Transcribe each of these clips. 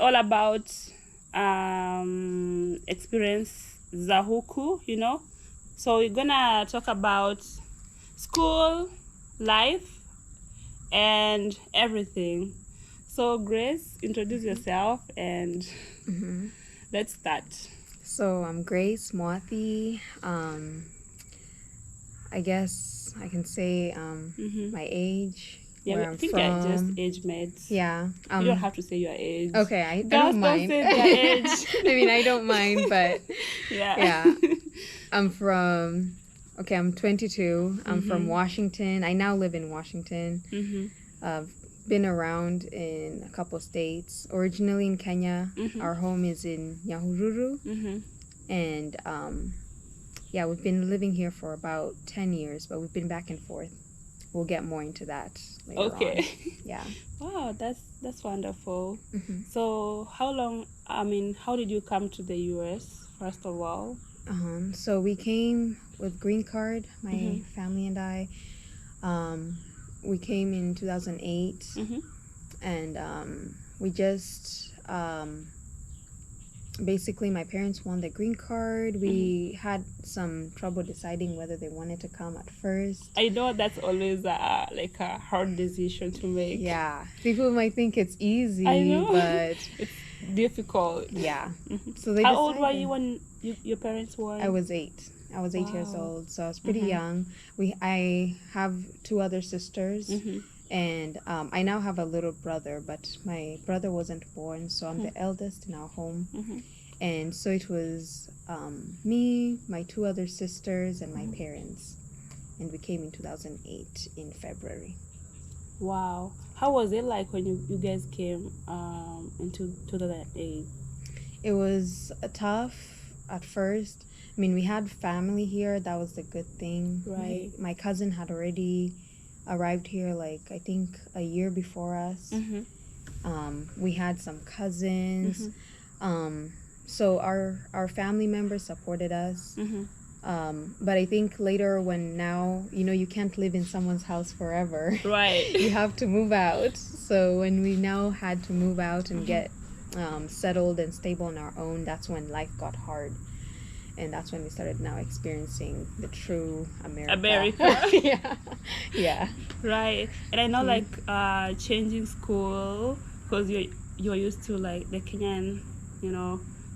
all about experience Zahuku, you know. So we're gonna talk about school, life, and everything. So Grace, introduce yourself and let's start. So I'm Grace Mwathi. I guess I can say my age. Yeah, where I I'm think from. you're just age mates. Yeah. You don't have to say your age. Okay, I Girls don't mind. Don't say their age. I mean, I don't mind, but yeah. I'm 22. I'm from Washington. I now live in Washington. I've been around in a couple states. Originally in Kenya. Our home is in Nyahururu. And we've been living here for about 10 years, but we've been back and forth. We'll get more into that later on. Yeah. Wow, that's wonderful. So how did you come to the US, first of all? So we came with green card, my family and I. We came in 2008, and we just basically my parents won the green card. We had some trouble deciding whether they wanted to come at first. I know that's always a hard decision to make. Yeah, people might think it's easy, I know. But it's difficult. Yeah. So they. How old were you when your parents won? I was 8. I was 8 years old, so I was pretty young. I have 2 other sisters. And I now have a little brother, but my brother wasn't born, so I'm the eldest in our home. And so it was me, my 2 other sisters, and my parents. And we came in 2008 in February. Wow. How was it like when you guys came in 2008? It was tough at first. I mean, we had family here. That was the good thing. Right. My cousin had already arrived here I think a year before us. We had some cousins. So our family members supported us. But I think later when now you can't live in someone's house forever. Right. You have to move out. So when we now had to move out and get settled and stable on our own, that's when life got hard. And that's when we started now experiencing the true America. Yeah. Right. And I know changing school, because you're used to the Kenyan,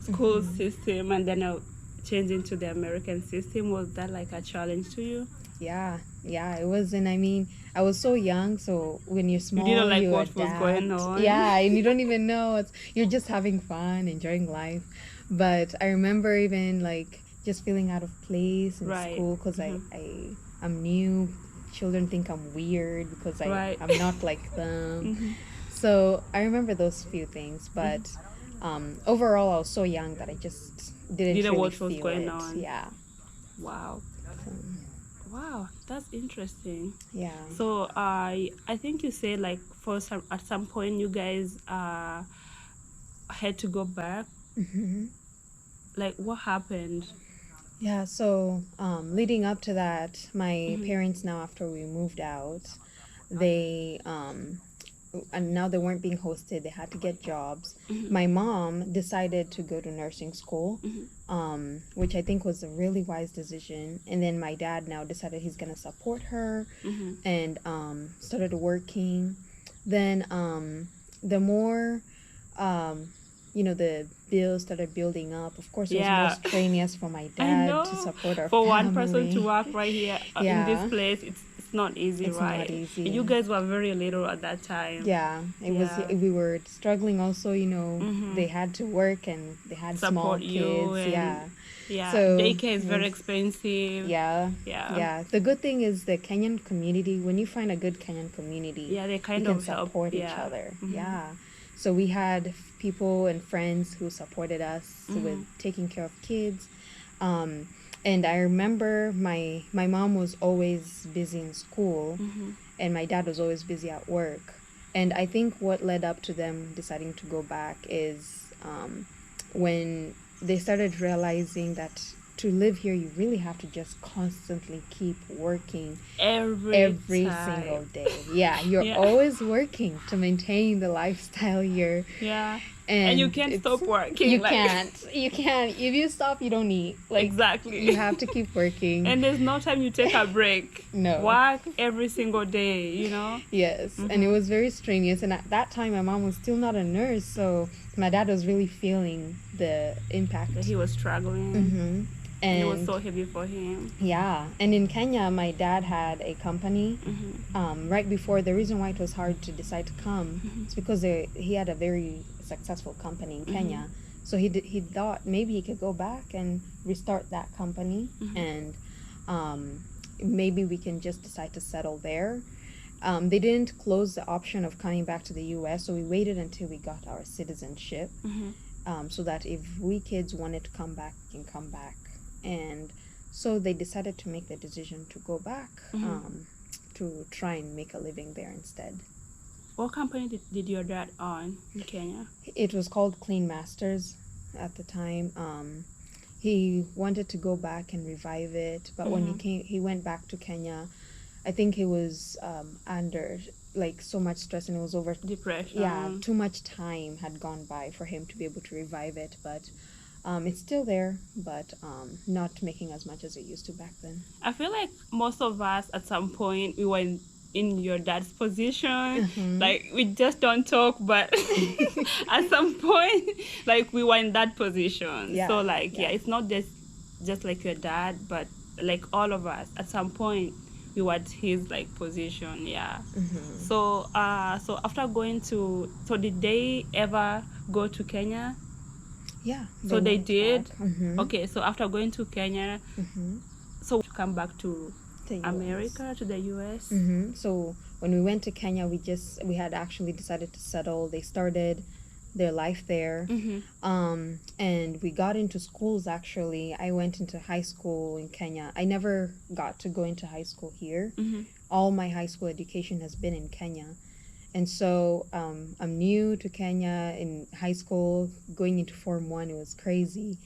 school system, and then changing to the American system. Was that a challenge to you? Yeah, it was. And I mean, I was so young, so when you're small, you didn't you what adapt. was going on. Yeah, and you don't even know. You're just having fun, enjoying life. But I remember even just feeling out of place in school because I'm new. Children think I'm weird because I'm not like them. So I remember those few things. But overall, I was so young that I just didn't really what feel was going it. on. Yeah. Wow. Wow, that's interesting. Yeah. So I think you said at some point you guys had to go back. What happened? Yeah, so leading up to that, my parents now, after we moved out, they and now they weren't being hosted. They had to get jobs. My mom decided to go to nursing school, which I think was a really wise decision. And then my dad now decided he's going to support her and started working. Then the more, the bills started building up. Of course, it was more strenuous for my dad to support our family. For one person to work right here in this place, it's not easy, it's right? Not easy. You guys were very little at that time. Yeah, it was. We were struggling also. They had to work and they had support small kids. Yeah. So daycare is very expensive. Yeah. The good thing is the Kenyan community. When you find a good Kenyan community, they kind you of can support each other. Yeah. So we had people and friends who supported us with taking care of kids. And I remember my mom was always busy in school and my dad was always busy at work. And I think what led up to them deciding to go back is when they started realizing that to live here, you really have to just constantly keep working every single day. Yeah, you're always working to maintain the lifestyle here. Yeah. And you can't stop working. You can't. If you stop, you don't eat. Like, exactly. You have to keep working. And there's no time you take a break. No. Work every single day, Yes. And it was very strenuous. And at that time, my mom was still not a nurse. So my dad was really feeling the impact. He was struggling. Mm-hmm. And it was so heavy for him. Yeah. And in Kenya, my dad had a company. Right before, the reason why it was hard to decide to come is because he had a very successful company in Kenya. So he thought maybe he could go back and restart that company, and maybe we can just decide to settle there. They didn't close the option of coming back to the U.S., so we waited until we got our citizenship, so that if we kids wanted to come back, we can come back. And so they decided to make the decision to go back, to try and make a living there instead. What company did your dad own in Kenya? It was called Clean Masters at the time. He wanted to go back and revive it, but when he went back to Kenya, I think he was under like so much stress, and it was over depression. Yeah, too much time had gone by for him to be able to revive it, but it's still there, but not making as much as it used to back then. I feel like most of us at some point we were in your dad's position. Like, we just don't talk, but at some point, like, we were in that position. Yeah. So like, it's not just like your dad, but like all of us at some point we were at his like position. So so after going to, so did they ever go to Kenya? Yeah. So they did. Okay, so after going to Kenya, so to come back to America, to the US. So when we went to Kenya, we had actually decided to settle. They started their life there, and we got into schools. Actually, I went into high school in Kenya. I never got to go into high school here. All my high school education has been in Kenya. And so I'm new to Kenya. In high school, going into Form 1, it was crazy.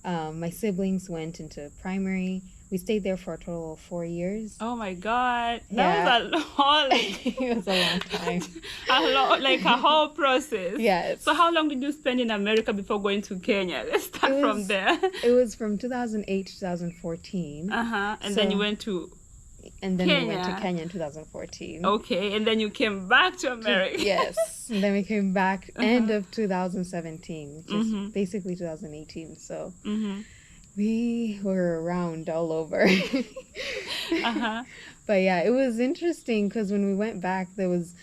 My siblings went into primary. We stayed there for a total of 4 years. Oh my God. That was a whole... It was a long time. Like a whole process. Yes. So how long did you spend in America before going to Kenya? Let's start from there. It was from 2008 to 2014. And then you went to... And then we went to Kenya in 2014. Okay, and then you came back to America. Yes, and then we came back end of 2017, which is basically 2018. So we were around all over. But yeah, it was interesting because when we went back, there was,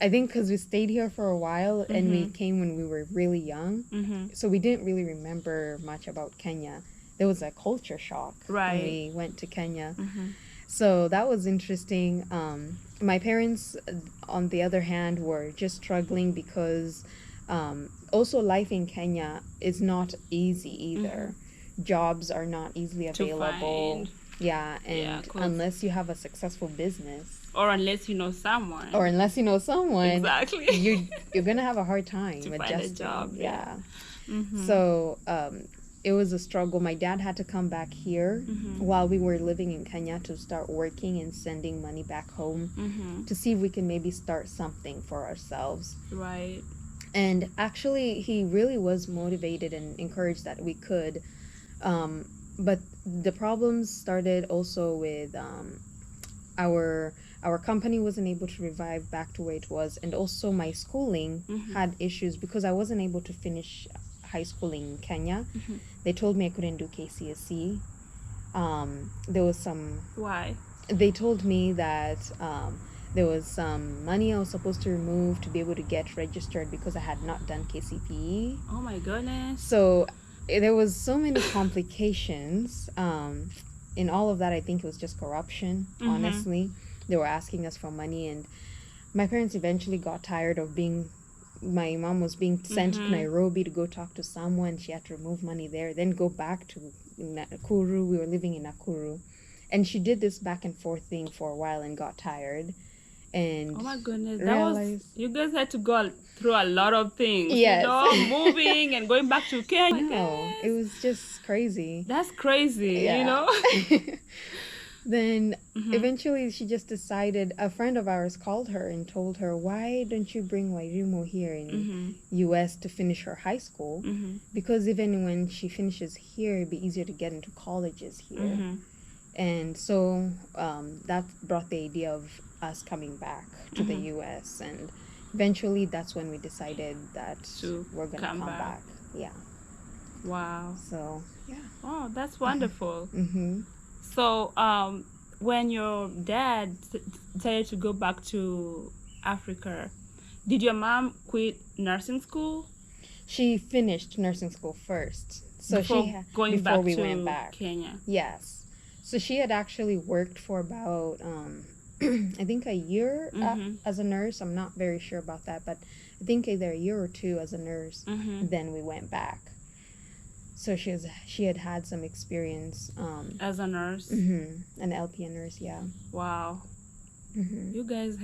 I think because we stayed here for a while and we came when we were really young. So we didn't really remember much about Kenya. There was a culture shock when we went to Kenya. So that was interesting. My parents, on the other hand, were just struggling because also life in Kenya is not easy either. Jobs are not easily available. Yeah, and unless you have a successful business. Or unless you know someone. Exactly. You're going to have a hard time to adjusting. Find a job. Yeah. So it was a struggle. My dad had to come back here while we were living in Kenya to start working and sending money back home to see if we can maybe start something for ourselves. Right. And actually, he really was motivated and encouraged that we could. But the problems started also with our company wasn't able to revive back to where it was. And also my schooling had issues because I wasn't able to finish high school in Kenya. They told me I couldn't do KCSE. There was some... Why? They told me that there was some money I was supposed to remove to be able to get registered because I had not done KCPE. Oh my goodness. So there was so many complications. In all of that, I think it was just corruption, honestly. They were asking us for money, and my parents eventually got tired of being... My mom was being sent to Nairobi to go talk to someone. She had to remove money there, then go back to Nakuru. We were living in Nakuru. And she did this back and forth thing for a while and got tired. And oh my goodness, you guys had to go through a lot of things. Yes. Moving and going back to Kenya. No, it was just crazy. That's crazy, Then eventually she just decided, a friend of ours called her and told her, why don't you bring Wairimo here in US to finish her high school? Because even when she finishes here, it'd be easier to get into colleges here. And so that brought the idea of us coming back to the US. And eventually that's when we decided that we're going to come back. Yeah. Wow. So, yeah. Oh, that's wonderful. So, when your dad decided to go back to Africa, did your mom quit nursing school? She finished nursing school first. So before we went back. Kenya. Yes. So she had actually worked for about, I think a year as a nurse. I'm not very sure about that, but I think either a year or two as a nurse. Then we went back. So she had some experience as a nurse. An LPN nurse, yeah. Wow. You guys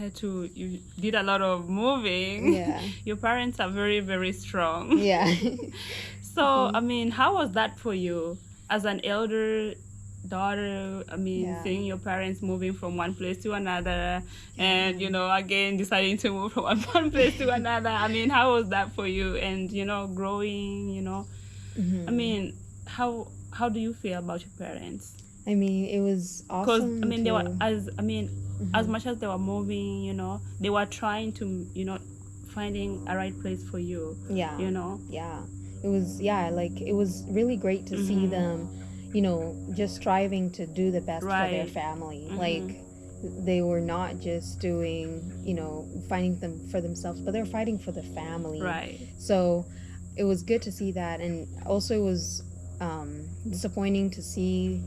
you did a lot of moving. Yeah. Your parents are very, very strong. Yeah. So, I mean, how was that for you as an elder daughter? I mean, seeing your parents moving from one place to another and, again, deciding to move from one place to another. I mean, how was that for you? And, growing, I mean, how do you feel about your parents? I mean, it was awesome. Because, I mean, they were, as much as they were moving, they were trying to, finding a right place for you. Yeah. Yeah. It was really great to see them, just striving to do the best for their family. Like, they were not just doing, finding them for themselves, but they were fighting for the family. Right. So it was good to see that. And also it was disappointing to see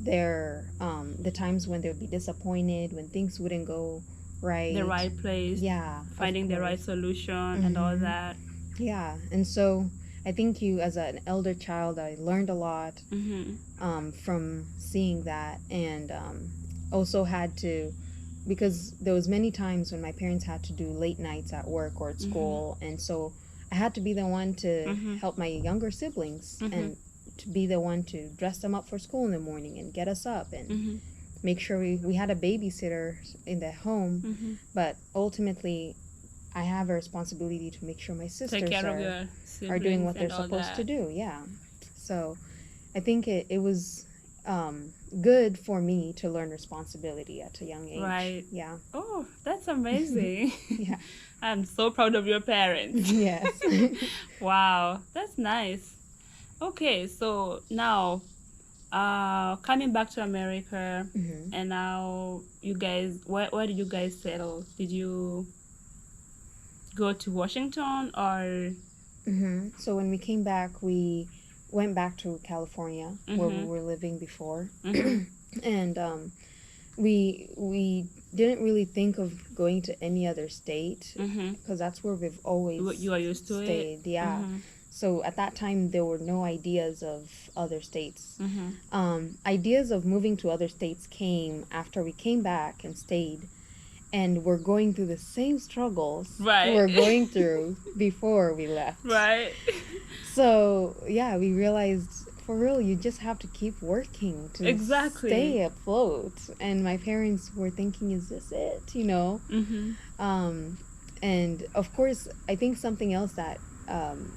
the times when they would be disappointed, when things wouldn't go right. The right place. Yeah. Finding the right solution and all that. Yeah. And so I think as an elder child, I learned a lot from seeing that, and also had to, because there was many times when my parents had to do late nights at work or at school, and so I had to be the one to help my younger siblings and to be the one to dress them up for school in the morning and get us up and make sure we had a babysitter in the home, but ultimately I have a responsibility to make sure my sisters are doing what they're supposed to do. Yeah. So I think it was good for me to learn responsibility at a young age. Right. Yeah. Oh, that's amazing. Yeah. I'm so proud of your parents. Yes. Wow, that's nice. Okay, so now coming back to America, and now you guys, where did you guys settle? Did you go to Washington or? So when we came back, we went back to California where we were living before, and we didn't really think of going to any other state because that's where we've always you are used to stayed. it. Yeah. So at that time there were no ideas of other states. Ideas of moving to other states came after we came back and stayed. And we're going through the same struggles we're going through before we left. Right. So, yeah, we realized, for real, you just have to keep working to stay afloat. And my parents were thinking, is this it? And, of course, I think something else that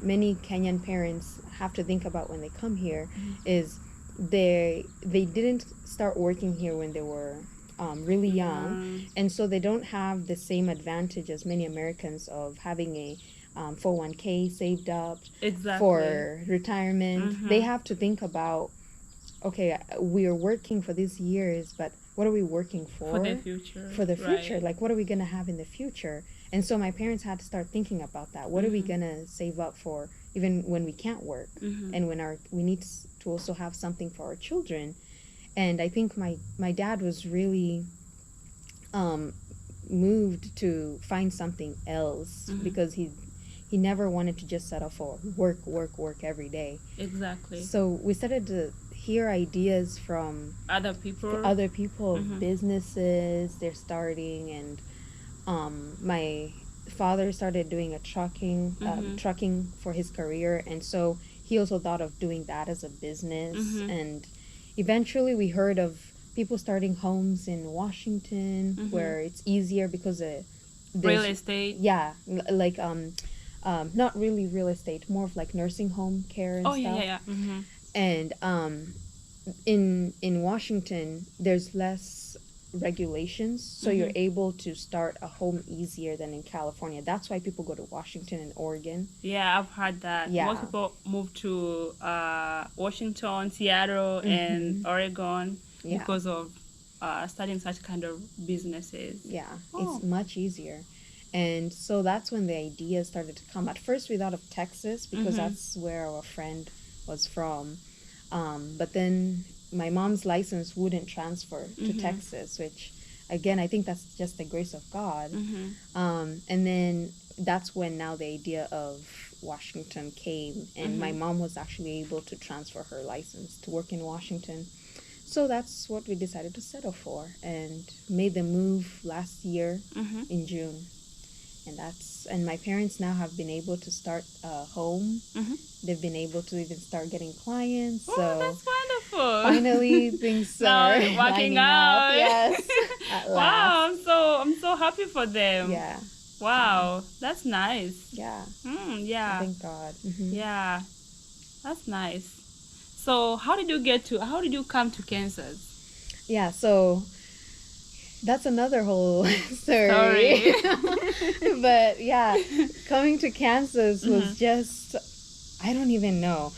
many Kenyan parents have to think about when they come here is they didn't start working here when they were really young, and so they don't have the same advantage as many Americans of having a 401k saved up for retirement. They have to think about, okay, we are working for these years, but what are we working for? For the future. For the future. Like, what are we going to have in the future? And so my parents had to start thinking about that. What are we going to save up for even when we can't work? And when we need to also have something for our children. And I think my dad was really moved to find something else because he never wanted to just settle for work every day. Exactly. So we started to hear ideas from other people, businesses they're starting, and my father started doing a trucking for his career, and so he also thought of doing that as a business. And eventually we heard of people starting homes in Washington where it's easier because Real there's estate. yeah, like not really real estate, more of like nursing home care and Oh stuff. yeah. Mm-hmm. And in Washington, there's less regulations, so you're able to start a home easier than in California. That's why people go to Washington and Oregon. Yeah, I've heard that. Yeah. Most people move to Washington, Seattle, and Oregon Yeah. because of starting such kind of businesses. Yeah, Oh. it's much easier. And so that's when the idea started to come. At first, we thought of Texas because that's where our friend was from. But then my mom's license wouldn't transfer to Texas, which, again, I think that's just the grace of God. And then that's when now the idea of Washington came, and my mom was actually able to transfer her license to work in Washington. So that's what we decided to settle for, and made the move last year in June. And my parents now have been able to start a home. They've been able to even start getting clients. Oh, So that's wonderful. finally things Now are it's working lining out. up. Yes. At Wow, last. I'm so happy for them. Yeah. Wow, that's nice. Yeah. Yeah. Thank God. Yeah, that's nice. So how did you come to Kansas? Yeah. So that's another whole story. But yeah, coming to Kansas was just, I don't even know.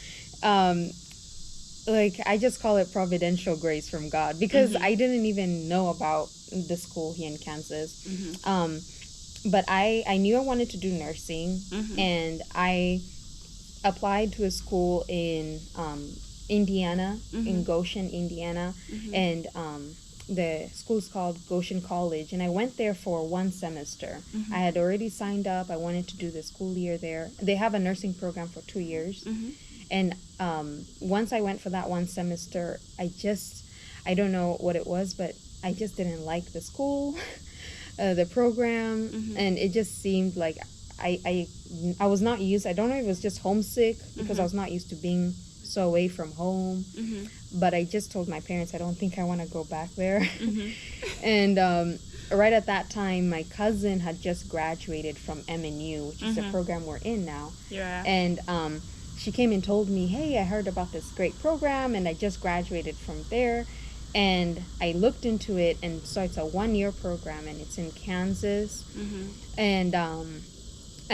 Like, I just call it providential grace from God, because I didn't even know about the school here in Kansas. But I knew I wanted to do nursing, and I applied to a school in Indiana, in Goshen, Indiana, and the school is called Goshen College, and I went there for 1 semester. I had already signed up. I wanted to do the school year there. They have a nursing program for 2 years, and once I went for that 1 semester, I don't know what it was, but I just didn't like the school, the program, and it just seemed like I was not used. I don't know if it was just homesick because I was not used to being so away from home. But I just told my parents I don't think I want to go back there. And right at that time, my cousin had just graduated from MNU, which is the program we're in now. Yeah. And she came and told me, hey, I heard about this great program, and I just graduated from there. And I looked into it, and so it's a 1-year program, and it's in Kansas. And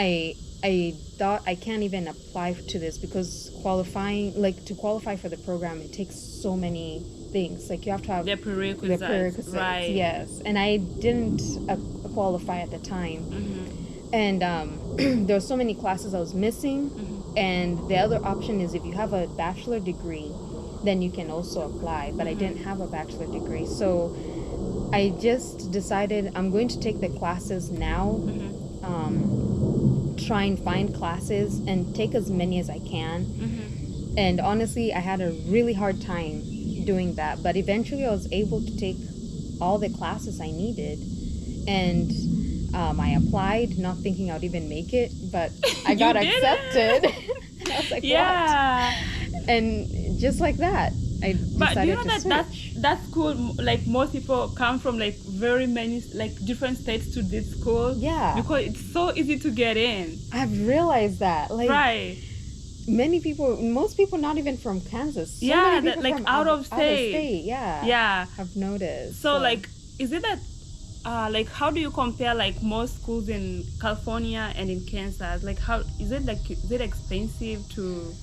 I thought I can't even apply to this because to qualify for the program, it takes so many things. Like, you have to have the prerequisites. Right. Yes, and I didn't qualify at the time. And there were so many classes I was missing. And the other option is if you have a bachelor degree, then you can also apply. But I didn't have a bachelor degree, so I just decided I'm going to take the classes now. Try and find classes and take as many as I can. And honestly, I had a really hard time doing that, but eventually I was able to take all the classes I needed. And I applied not thinking I'd even make it, but I got accepted. And I was like, yeah. what? And just like that, I decided But do you know to that switch. that school, like, most people come from like very many like different states to this school. Yeah. Because it's so easy to get in. I've realized that. Like, Right. most people not even from Kansas. So Yeah, many that, people like, from out of state. Yeah. Yeah. I've noticed. So like, is it that like, how do you compare like most schools in California and in Kansas? Like, how is it expensive to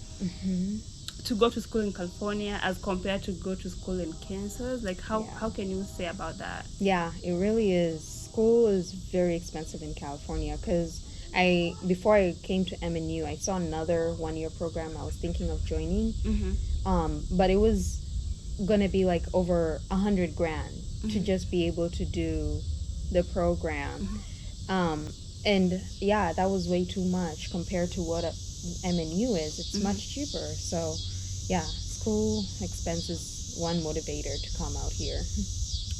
go to school in California as compared to go to school in Kansas? Like, how can you say about that? Yeah, it really is. School is very expensive in California because before I came to MNU, I saw another 1-year program I was thinking of joining. But it was gonna be like over $100,000 to just be able to do the program. And yeah, that was way too much compared to what MNU is. It's much cheaper. So yeah, school expense is one motivator to come out here.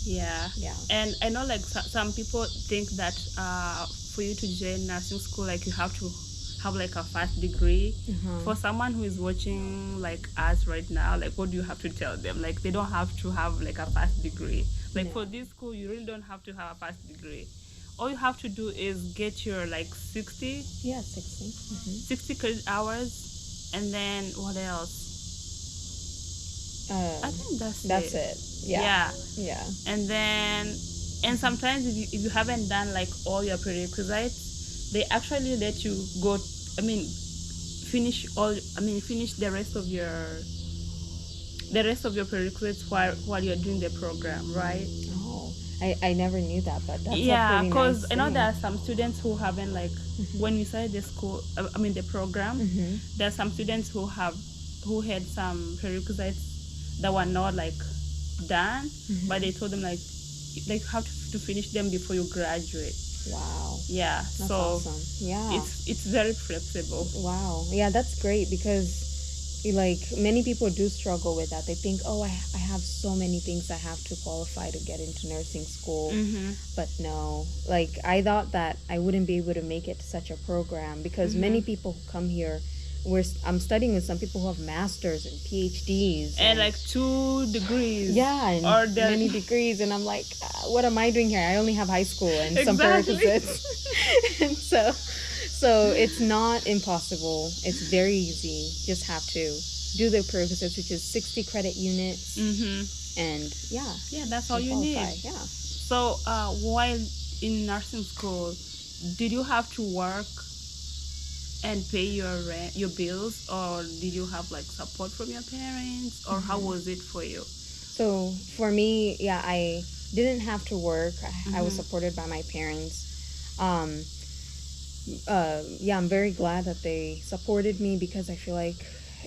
Yeah. Yeah. And I know like some people think that for you to join nursing school, like, you have to have like a fast degree. Uh-huh. For someone who is watching like us right now, like what do you have to tell them? Like they don't have to have like a fast degree. Like No. for this school, you really don't have to have a fast degree. All you have to do is get your like 60 Yeah, 60. Mm-hmm. 60 credit hours, and then what else? I think That's it. Yeah. Yeah. And then, and sometimes if you haven't done like all your prerequisites, they actually let you go. I mean, finish the rest of your prerequisites while you're doing the program, right? Oh, I never knew that, but that's Yeah, a pretty because nice I know thing. there are some students who haven't like when we started the school. The program. Mm-hmm. There are some students who had some prerequisites that were not like done, but they told them like you have to finish them before you graduate. Wow. Yeah, That's so awesome. Yeah. it's very flexible. Wow. Yeah, that's great because like many people do struggle with that. They think, oh, I have so many things I have to qualify to get into nursing school. But no, like I thought that I wouldn't be able to make it to such a program because many people who come here, I'm studying with some people who have masters and PhDs And like 2 degrees. yeah, and Or many degrees, and I'm like, what am I doing here? I only have high school and some Exactly. prerequisites. And so it's not impossible. It's very easy. Just have to do the prerequisites, which is 60 credit units, and Yeah, that's all you qualify. need. Yeah. So while in nursing school, did you have to work and pay your rent, your bills, or did you have like support from your parents, or how was it for you? So for me, yeah, I didn't have to work. I was supported by my parents. Yeah, I'm very glad that they supported me because I feel like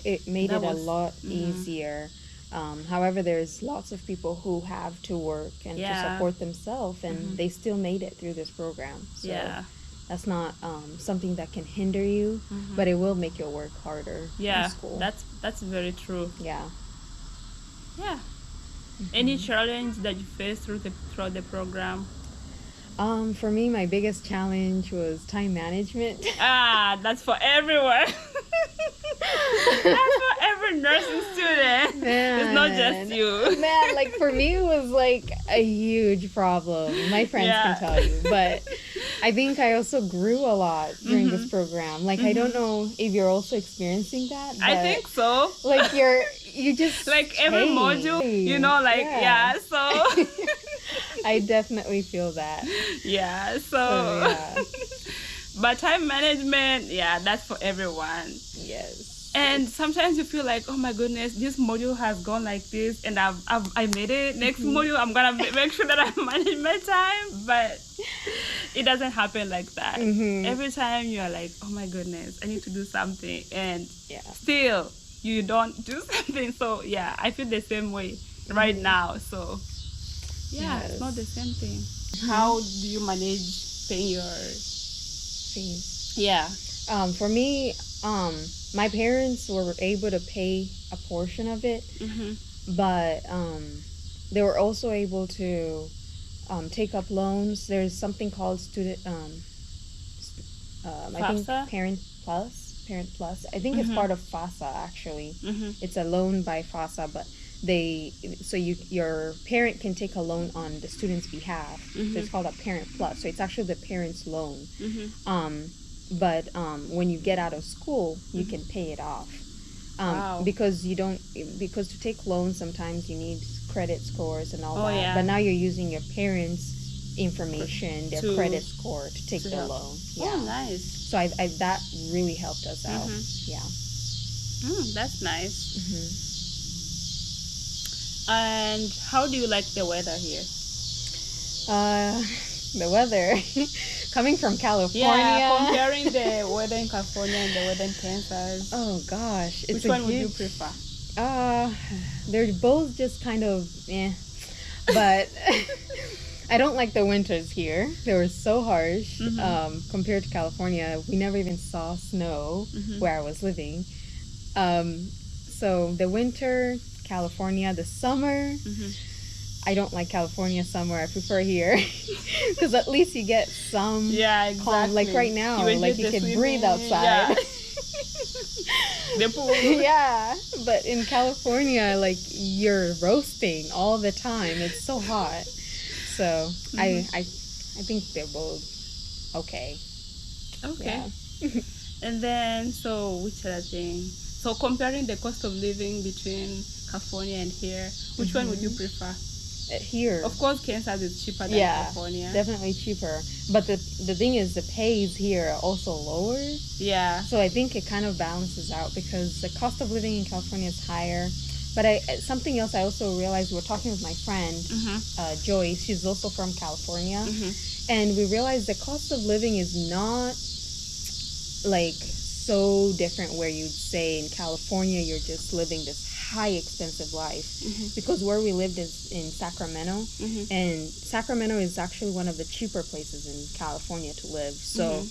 it made That it a was- lot easier. However, there's lots of people who have to work and to Yeah. support themselves, and they still made it through this program. So Yeah. that's not something that can hinder you, but it will make your work harder Yeah, in school. that's very true. Yeah. Yeah. Any challenge that you faced throughout the program? For me, my biggest challenge was time management. That's for everyone. That's for every nursing student. It's not just you. Man, like for me, it was like a huge problem. My friends Yeah. can tell you, but I think I also grew a lot during this program. Like I don't know if you're also experiencing that. I but, think so. like you just Like every stay. module, like so I definitely feel that. yeah, So so yeah, but time management, yeah, that's for everyone. yes. And sometimes you feel like, oh my goodness, this module has gone like this, and I made it. Next module, I'm gonna make sure that I manage my time, but it doesn't happen like that. Every time you're like, oh my goodness, I need to do something, and Yeah. still you don't do something. So yeah, I feel the same way right now. So yeah, it's not the same thing. How do you manage paying your Fees. yeah? For me, my parents were able to pay a portion of it, but they were also able to take up loans. There's something called student, I think FAFSA? Parent Plus. I think it's part of FAFSA actually. It's a loan by FAFSA, but your parent can take a loan on the student's behalf. So it's called a Parent Plus. So it's actually the parent's loan. But when you get out of school, you can pay it off. Wow. Because to take loans, sometimes you need credit scores and all that. Yeah. But now you're using your parents' information, their To- credit score to take to the help. loan. Oh, nice. So I that really helped us out. Yeah. That's nice. And how do you like the weather here? The weather. Coming from California. Yeah, comparing the weather in California and the weather in Kansas. Oh gosh, it's Which one would you prefer? They're both just kind of but I don't like the winters here. They were so harsh compared to California. We never even saw snow where I was living. So the winter, California, the summer, I don't like California summer. I prefer here because at least you get some Yeah, exactly. calm. Like right now, You like you enjoy the can breathe swimming, outside. Yeah. The pool. Yeah, but in California, like you're roasting all the time. It's so hot. So I think they're both okay. Okay. Yeah. And then, so which other thing? So comparing the cost of living between California and here, which one would you prefer? Here. Of course, Kansas is cheaper than Yeah, California. definitely cheaper. But the thing is, the pays here are also lower. Yeah. So I think it kind of balances out because the cost of living in California is higher. But something else I also realized, we were talking with my friend, Joyce, she's also from California. And we realized the cost of living is not like so different where you'd say in California you're just living this high expensive life, because where we lived is in Sacramento, and Sacramento is actually one of the cheaper places in California to live. So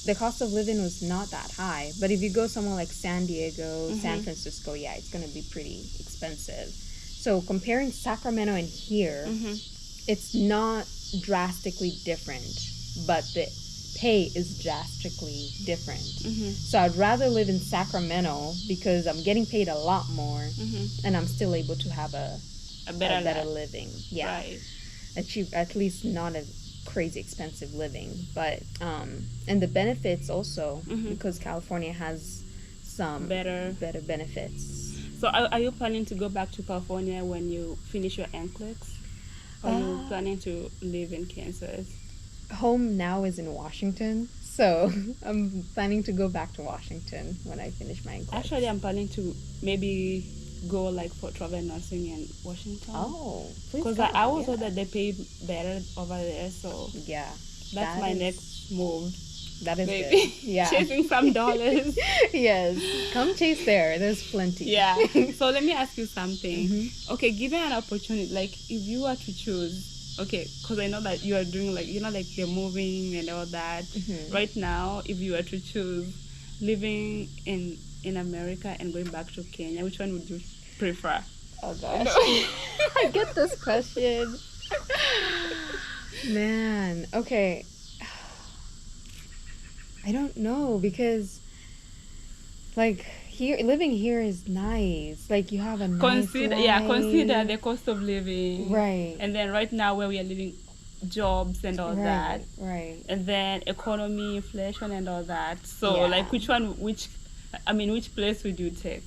the cost of living was not that high. But if you go somewhere like San Diego, San Francisco, yeah, it's going to be pretty expensive. So comparing Sacramento and here, it's not drastically different, but the pay is drastically different. So I'd rather live in Sacramento because I'm getting paid a lot more, and I'm still able to have a better living. Yeah, right. At least not a crazy expensive living, but and the benefits also, because California has some better benefits. So are you planning to go back to California when you finish your NCLEX? Or are you planning to live in Kansas? Home now is in Washington, so I'm planning to go back to Washington when I finish my NCLEX. Actually, I'm planning to maybe go like for travel nursing in Washington. Oh, please. Because I was told that they pay better over there, so yeah, that's my next move. That is maybe good. Yeah, chasing some dollars. Yes, come chase there. There's plenty. Yeah. So let me ask you something. Okay, given an opportunity, like if you were to choose. Okay, because I know that you are doing like, like the moving and all that. Right now, if you were to choose living in America and going back to Kenya, which one would you prefer? Oh gosh, I get this question. Man, okay. I don't know, because like living here is nice. Like you have a nice life. Consider the cost of living. Right. And then right now where we are living, jobs and all that. Right. And then economy, inflation and all that. So like which place would you take?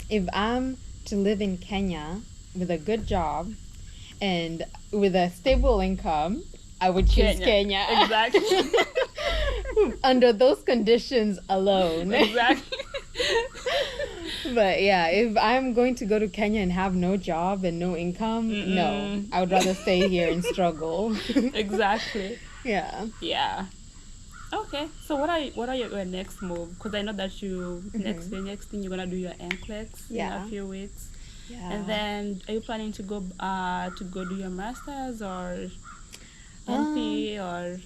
If I'm to live in Kenya with a good job and with a stable income, I would choose Kenya. Exactly. Under those conditions alone. Exactly. But yeah, if I'm going to go to Kenya and have no job and no income, no. I would rather stay here and struggle. Exactly. Yeah. Yeah. Okay. So what are your next move? Because I know that the next thing you're gonna do your NCLEX in a few weeks. Yeah. And then are you planning to go do your masters or NP or?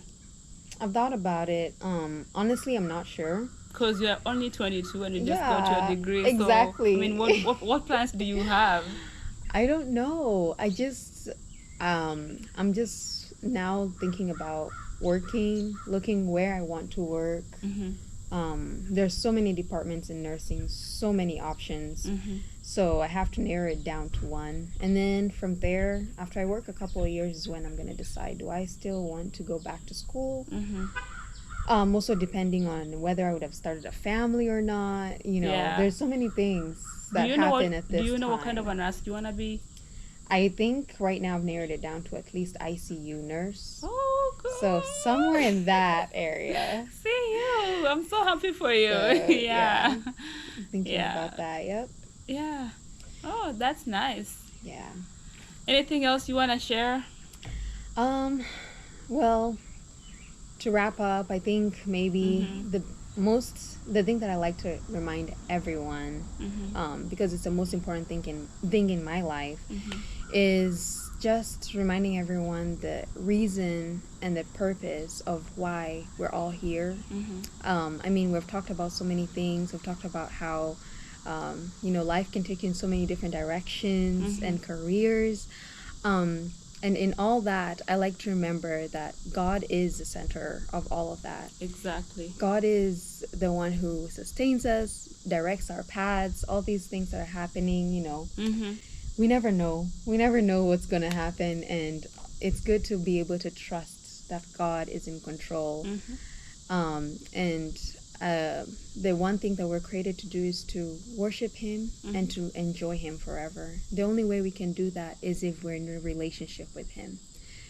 I've thought about it. Honestly, I'm not sure. Because you're only 22 and you just got your degree. Exactly. So, I mean, what plans do you have? I don't know. I'm just now thinking about looking where I want to work. There's so many departments in nursing, so many options. So I have to narrow it down to one. And then from there, after I work a couple of years is when I'm going to decide, do I still want to go back to school? Also depending on whether I would have started a family or not. There's so many things that happen at this time. Do you know what kind of a nurse you want to be? I think right now I've narrowed it down to at least ICU nurse. Oh, good. So somewhere in that area. See you. I'm so happy for you. So, yeah. Thinking about that, yep. Yeah. Oh, that's nice. Yeah. Anything else you want to share? Well, to wrap up, I think maybe the thing that I like to remind everyone, because it's the most important thing in my life, is just reminding everyone the reason and the purpose of why we're all here. I mean, we've talked about so many things. We've talked about how life can take you in so many different directions and careers. And in all that, I like to remember that God is the center of all of that. Exactly. God is the one who sustains us, directs our paths, all these things that are happening, we never know. We never know what's going to happen. And it's good to be able to trust that God is in control. And the one thing that we're created to do is to worship Him and to enjoy Him forever. The only way we can do that is if we're in a relationship with Him.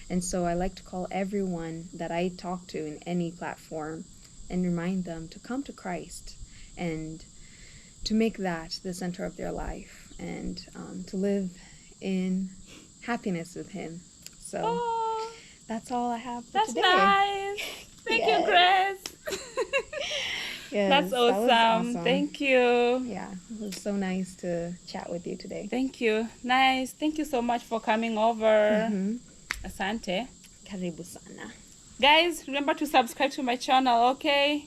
And so I like to call everyone that I talk to in any platform and remind them to come to Christ and to make that the center of their life and to live in happiness with Him. So that's all I have for today. That's nice. Thank you, Grace. Yes, that's awesome. That was awesome. Thank you. Yeah, it was so nice to chat with you today. Thank you. Nice. Thank you so much for coming over. Asante. Karibu sana. Guys, remember to subscribe to my channel, okay?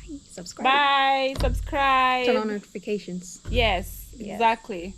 Bye. Subscribe. Bye. Subscribe. Turn on notifications. Yes, exactly.